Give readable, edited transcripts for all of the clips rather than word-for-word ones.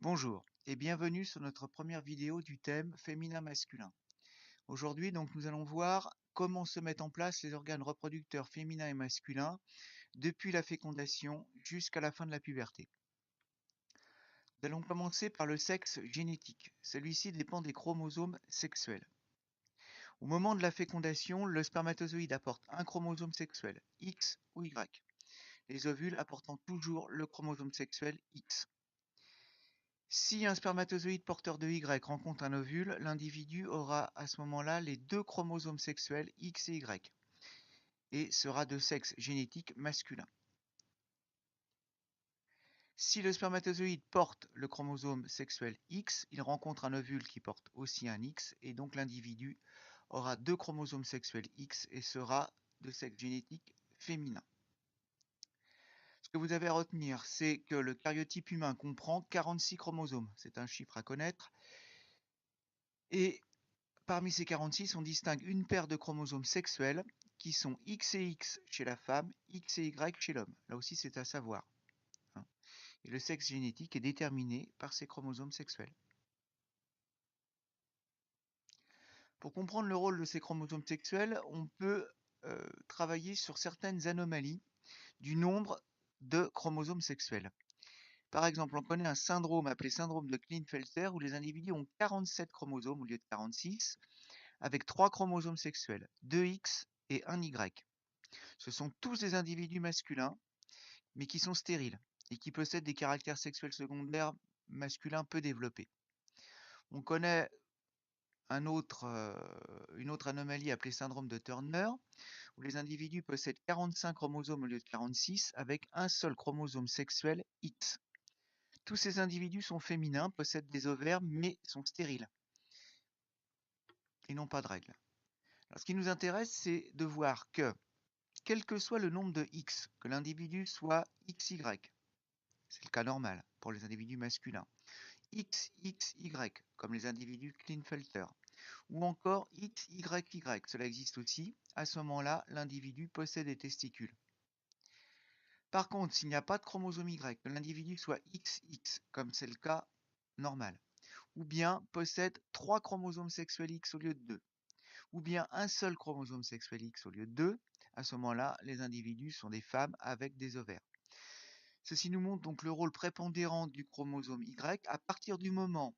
Bonjour et bienvenue sur notre première vidéo du thème féminin-masculin. Aujourd'hui, donc, nous allons voir comment se mettent en place les organes reproducteurs féminins et masculins depuis la fécondation jusqu'à la fin de la puberté. Nous allons commencer par le sexe génétique. Celui-ci dépend des chromosomes sexuels. Au moment de la fécondation, le spermatozoïde apporte un chromosome sexuel, X ou Y. Les ovules apportant toujours le chromosome sexuel X. Si un spermatozoïde porteur de Y rencontre un ovule, l'individu aura à ce moment-là les deux chromosomes sexuels X et Y et sera de sexe génétique masculin. Si le spermatozoïde porte le chromosome sexuel X, il rencontre un ovule qui porte aussi un X et donc l'individu aura deux chromosomes sexuels X et sera de sexe génétique féminin. Ce que vous avez à retenir, c'est que le karyotype humain comprend 46 chromosomes. C'est un chiffre à connaître. Et parmi ces 46, on distingue une paire de chromosomes sexuels qui sont X et X chez la femme, X et Y chez l'homme. Là aussi, c'est à savoir. Et le sexe génétique est déterminé par ces chromosomes sexuels. Pour comprendre le rôle de ces chromosomes sexuels, on peut travailler sur certaines anomalies du nombre de chromosomes sexuels. Par exemple, on connaît un syndrome appelé syndrome de Klinefelter où les individus ont 47 chromosomes au lieu de 46, avec 3 chromosomes sexuels, 2 X et 1 Y. Ce sont tous des individus masculins, mais qui sont stériles et qui possèdent des caractères sexuels secondaires masculins peu développés. On connaît une autre anomalie appelée syndrome de Turner, où les individus possèdent 45 chromosomes au lieu de 46, avec un seul chromosome sexuel X. Tous ces individus sont féminins, possèdent des ovaires, mais sont stériles et n'ont pas de règles. Alors, ce qui nous intéresse, c'est de voir que, quel que soit le nombre de X, que l'individu soit XY, c'est le cas normal pour les individus masculins, XXY, comme les individus Klinefelter, ou encore XYY, cela existe aussi, à ce moment-là, l'individu possède des testicules. Par contre, s'il n'y a pas de chromosome Y, que l'individu soit XX, comme c'est le cas normal, ou bien possède 3 chromosomes sexuels X au lieu de 2, ou bien un seul chromosome sexuel X au lieu de 2, à ce moment-là, les individus sont des femmes avec des ovaires. Ceci nous montre donc le rôle prépondérant du chromosome Y. À partir du moment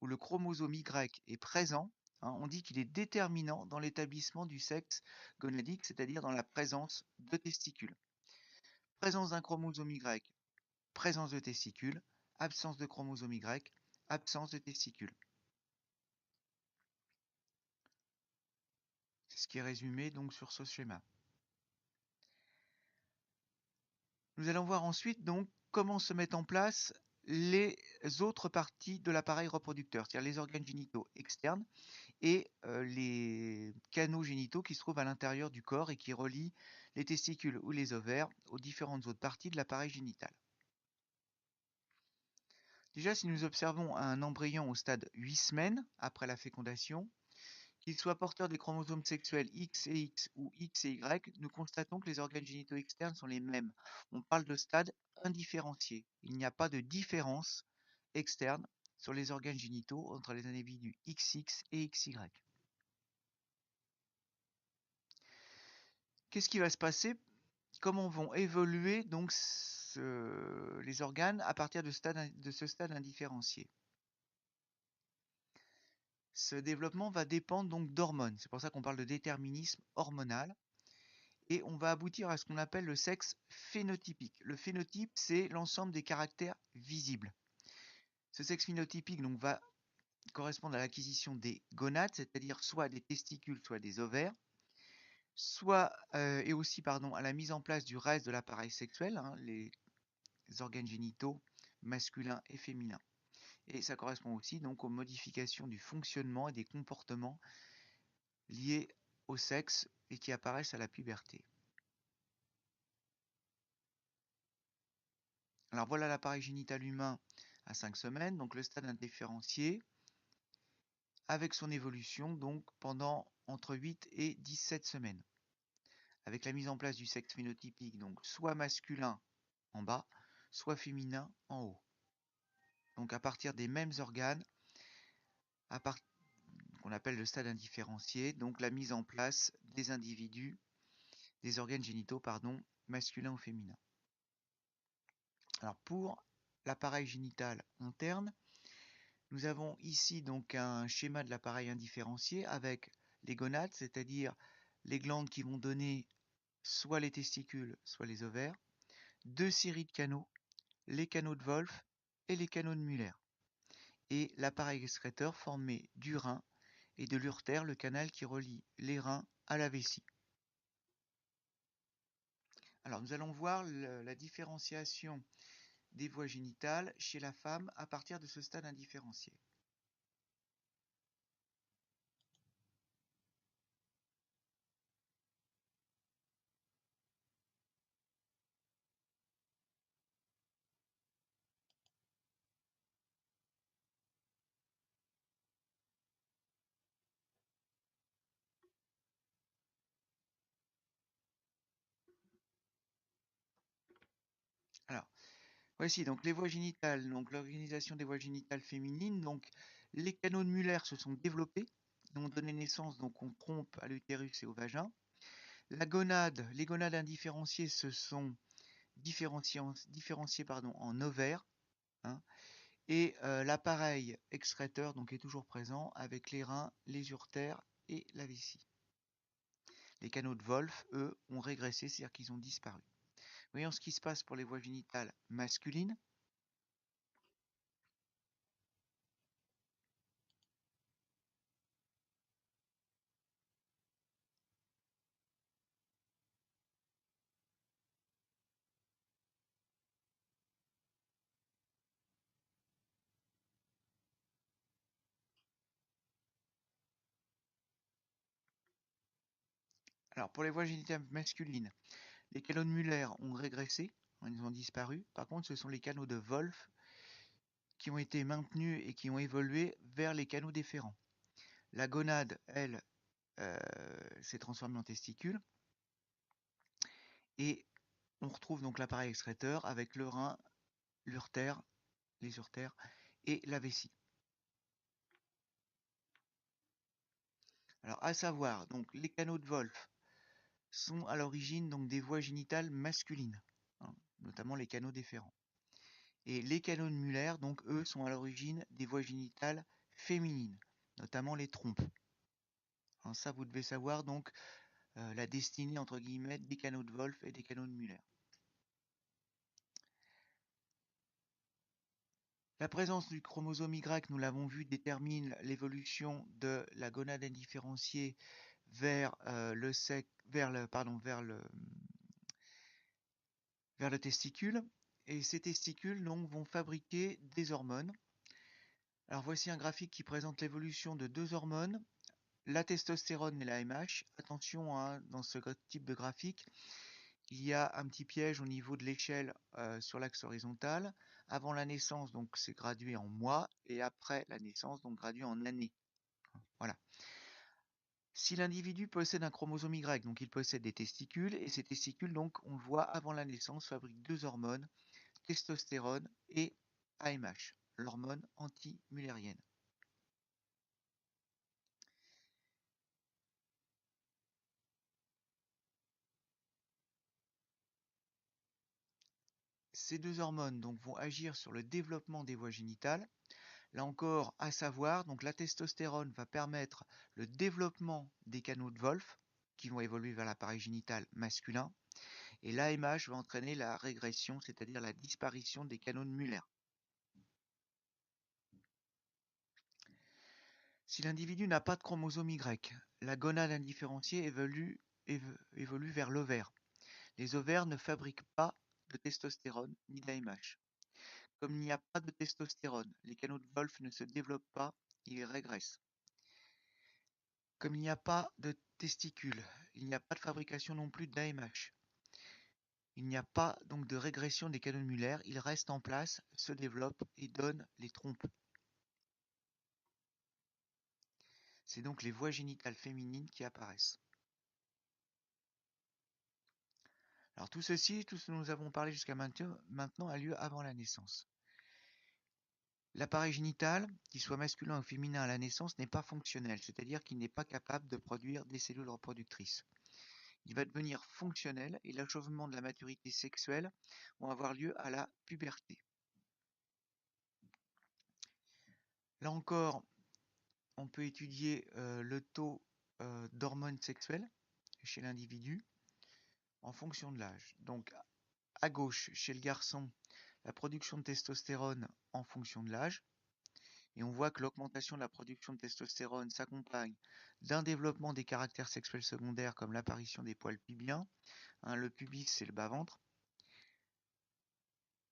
où le chromosome Y est présent, on dit qu'il est déterminant dans l'établissement du sexe gonadique, c'est-à-dire dans la présence de testicules. Présence d'un chromosome Y, présence de testicules, absence de chromosome Y, absence de testicules. C'est ce qui est résumé donc sur ce schéma. Nous allons voir ensuite donc comment se mettent en place les autres parties de l'appareil reproducteur, c'est-à-dire les organes génitaux externes et les canaux génitaux qui se trouvent à l'intérieur du corps et qui relient les testicules ou les ovaires aux différentes autres parties de l'appareil génital. Déjà, si nous observons un embryon au stade 8 semaines après la fécondation, qu'il soit porteur des chromosomes sexuels X et X ou X et Y, nous constatons que les organes génitaux externes sont les mêmes. On parle de stade indifférencié. Il n'y a pas de différence externe sur les organes génitaux entre les individus XX et XY. Qu'est-ce qui va se passer? Comment vont évoluer donc les organes à partir de ce stade indifférencié? Ce développement va dépendre donc d'hormones. C'est pour ça qu'on parle de déterminisme hormonal. Et on va aboutir à ce qu'on appelle le sexe phénotypique. Le phénotype, c'est l'ensemble des caractères visibles. Ce sexe phénotypique donc, va correspondre à l'acquisition des gonades, c'est-à-dire soit des testicules, soit des ovaires, et aussi à la mise en place du reste de l'appareil sexuel, les organes génitaux masculins et féminins. Et ça correspond aussi donc aux modifications du fonctionnement et des comportements liés au sexe et qui apparaissent à la puberté. Alors voilà l'appareil génital humain à 5 semaines, donc le stade indifférencié, avec son évolution donc pendant entre 8 et 17 semaines, avec la mise en place du sexe phénotypique, donc soit masculin en bas, soit féminin en haut. donc à partir des mêmes organes, qu'on appelle le stade indifférencié, donc la mise en place des individus, des organes génitaux, pardon, masculins ou féminins. Alors pour l'appareil génital interne, nous avons ici donc un schéma de l'appareil indifférencié avec les gonades, c'est-à-dire les glandes qui vont donner soit les testicules, soit les ovaires, deux séries de canaux, les canaux de Wolff et les canaux de Müller, et l'appareil excréteur formé du rein et de l'urtère, le canal qui relie les reins à la vessie. Alors nous allons voir la différenciation des voies génitales chez la femme à partir de ce stade indifférencié. Alors, voici donc les voies génitales, donc l'organisation des voies génitales féminines. Donc, les canaux de Müller se sont développés, ont donné naissance donc aux trompes, à l'utérus et au vagin. Les gonades indifférenciées se sont différenciées en ovaires, hein, et l'appareil excréteur donc est toujours présent avec les reins, les urtères et la vessie. Les canaux de Wolff, eux, ont régressé, c'est-à-dire qu'ils ont disparu. Voyons ce qui se passe pour les voies génitales masculines. Alors pour les voies génitales masculines, les canaux de Müller ont régressé, ils ont disparu. Par contre, ce sont les canaux de Wolff qui ont été maintenus et qui ont évolué vers les canaux déférents. La gonade, elle, s'est transformée en testicule. Et on retrouve donc l'appareil excréteur avec le rein, l'urtère, les urtères et la vessie. Alors à savoir, donc les canaux de Wolff sont à l'origine donc des voies génitales masculines, hein, notamment les canaux déférents. Et les canaux de Müller, donc eux, sont à l'origine des voies génitales féminines, notamment les trompes. Alors ça, vous devez savoir donc la destinée entre guillemets des canaux de Wolff et des canaux de Müller. La présence du chromosome Y, nous l'avons vu, détermine l'évolution de la gonade indifférenciée vers le testicule. Et ces testicules donc, vont fabriquer des hormones. Alors voici un graphique qui présente l'évolution de deux hormones, la testostérone et la MH. Attention, hein, dans ce type de graphique, il y a un petit piège au niveau de l'échelle sur l'axe horizontal. Avant la naissance, donc c'est gradué en mois, et après la naissance, donc gradué en années. Voilà. Si l'individu possède un chromosome Y, donc il possède des testicules, et ces testicules, donc on le voit avant la naissance, fabriquent deux hormones, testostérone et AMH, l'hormone anti-müllérienne. Ces deux hormones donc, vont agir sur le développement des voies génitales. Là encore, à savoir, donc la testostérone va permettre le développement des canaux de Wolff, qui vont évoluer vers l'appareil génital masculin, et l'AMH va entraîner la régression, c'est-à-dire la disparition des canaux de Müller. Si l'individu n'a pas de chromosome Y, la gonade indifférenciée évolue vers l'ovaire. Les ovaires ne fabriquent pas de testostérone ni d'AMH. Comme il n'y a pas de testostérone, les canaux de Wolff ne se développent pas, ils régressent. Comme il n'y a pas de testicules, il n'y a pas de fabrication non plus d'AMH. Il n'y a pas donc de régression des canaux de Müller, ils restent en place, se développent et donnent les trompes. C'est donc les voies génitales féminines qui apparaissent. Alors tout ce que nous avons parlé jusqu'à maintenant a lieu avant la naissance. L'appareil génital, qu'il soit masculin ou féminin à la naissance, n'est pas fonctionnel, c'est-à-dire qu'il n'est pas capable de produire des cellules reproductrices. Il va devenir fonctionnel et l'achèvement de la maturité sexuelle va avoir lieu à la puberté. Là encore, on peut étudier le taux d'hormones sexuelles chez l'individu en fonction de l'âge. Donc à gauche, chez le garçon, la production de testostérone en fonction de l'âge. Et on voit que l'augmentation de la production de testostérone s'accompagne d'un développement des caractères sexuels secondaires comme l'apparition des poils pubiens. Le pubis, c'est le bas-ventre.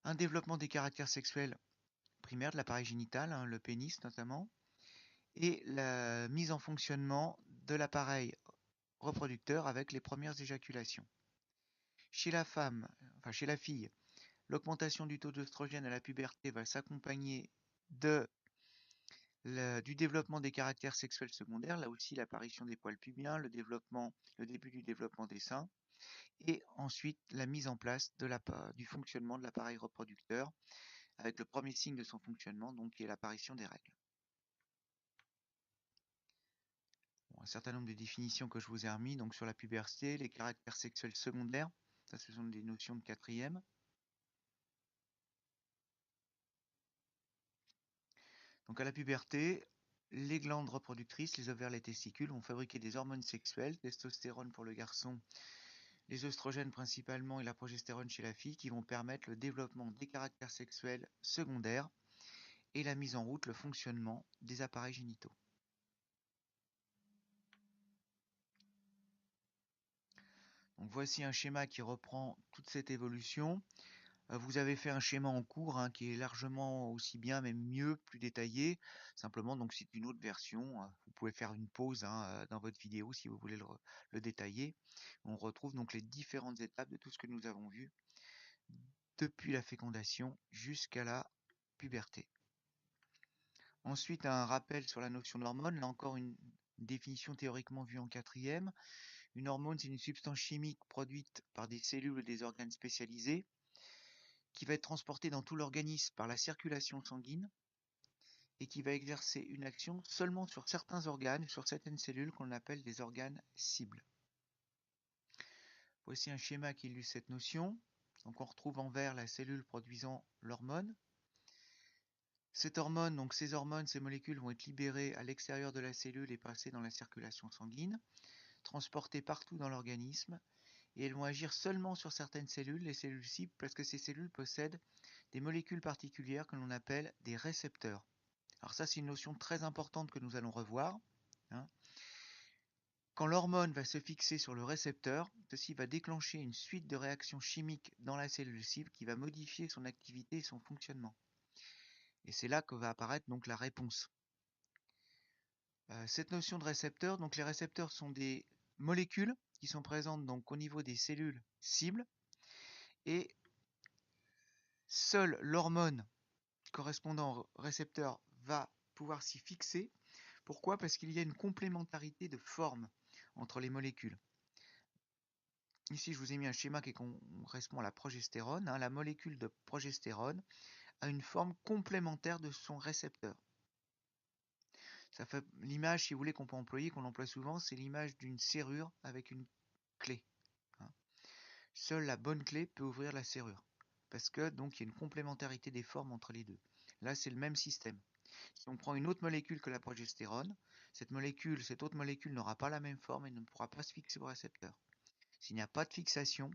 Un développement des caractères sexuels primaires de l'appareil génital, le pénis notamment. Et la mise en fonctionnement de l'appareil reproducteur avec les premières éjaculations. Chez la femme, enfin chez la fille, l'augmentation du taux d'œstrogène à la puberté va s'accompagner du développement des caractères sexuels secondaires, là aussi l'apparition des poils pubiens, le début du développement des seins, et ensuite la mise en place du fonctionnement de l'appareil reproducteur, avec le premier signe de son fonctionnement, donc qui est l'apparition des règles. Un certain nombre de définitions que je vous ai remis, donc sur la puberté, les caractères sexuels secondaires, ça ce sont des notions de quatrième. Donc à la puberté, les glandes reproductrices, les ovaires, les testicules vont fabriquer des hormones sexuelles, testostérone pour le garçon, les œstrogènes principalement et la progestérone chez la fille, qui vont permettre le développement des caractères sexuels secondaires et la mise en route, le fonctionnement des appareils génitaux. Donc voici un schéma qui reprend toute cette évolution. Vous avez fait un schéma en cours qui est largement aussi bien, même mieux, plus détaillé. Simplement, donc c'est une autre version. Vous pouvez faire une pause dans votre vidéo si vous voulez le détailler. On retrouve donc les différentes étapes de tout ce que nous avons vu depuis la fécondation jusqu'à la puberté. Ensuite, un rappel sur la notion d'hormone. Là encore, une définition théoriquement vue en quatrième. Une hormone, c'est une substance chimique produite par des cellules ou des organes spécialisés qui va être transportée dans tout l'organisme par la circulation sanguine et qui va exercer une action seulement sur certains organes, sur certaines cellules qu'on appelle des organes cibles. Voici un schéma qui illustre cette notion. Donc on retrouve en vert la cellule produisant l'hormone. Cette hormone, donc ces hormones, ces molécules vont être libérées à l'extérieur de la cellule et passer dans la circulation sanguine, transportées partout dans l'organisme, et elles vont agir seulement sur certaines cellules, les cellules cibles, parce que ces cellules possèdent des molécules particulières que l'on appelle des récepteurs. Alors ça, c'est une notion très importante que nous allons revoir. Quand l'hormone va se fixer sur le récepteur, ceci va déclencher une suite de réactions chimiques dans la cellule cible qui va modifier son activité et son fonctionnement. Et c'est là que va apparaître donc la réponse. Cette notion de récepteur, donc les récepteurs sont des molécules qui sont présentes donc au niveau des cellules cibles et seule l'hormone correspondant au récepteur va pouvoir s'y fixer. Pourquoi? Parce qu'il y a une complémentarité de forme entre les molécules. Ici, je vous ai mis un schéma qui correspond à la progestérone. La molécule de progestérone a une forme complémentaire de son récepteur. Ça fait l'image, si vous voulez, qu'on peut employer, qu'on emploie souvent, c'est l'image d'une serrure avec une clé. Seule la bonne clé peut ouvrir la serrure, parce que donc il y a une complémentarité des formes entre les deux. Là, c'est le même système. Si on prend une autre molécule que la progestérone, cette autre molécule n'aura pas la même forme et ne pourra pas se fixer au récepteur. S'il n'y a pas de fixation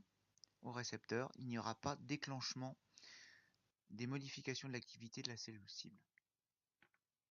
au récepteur, il n'y aura pas de déclenchement des modifications de l'activité de la cellule cible.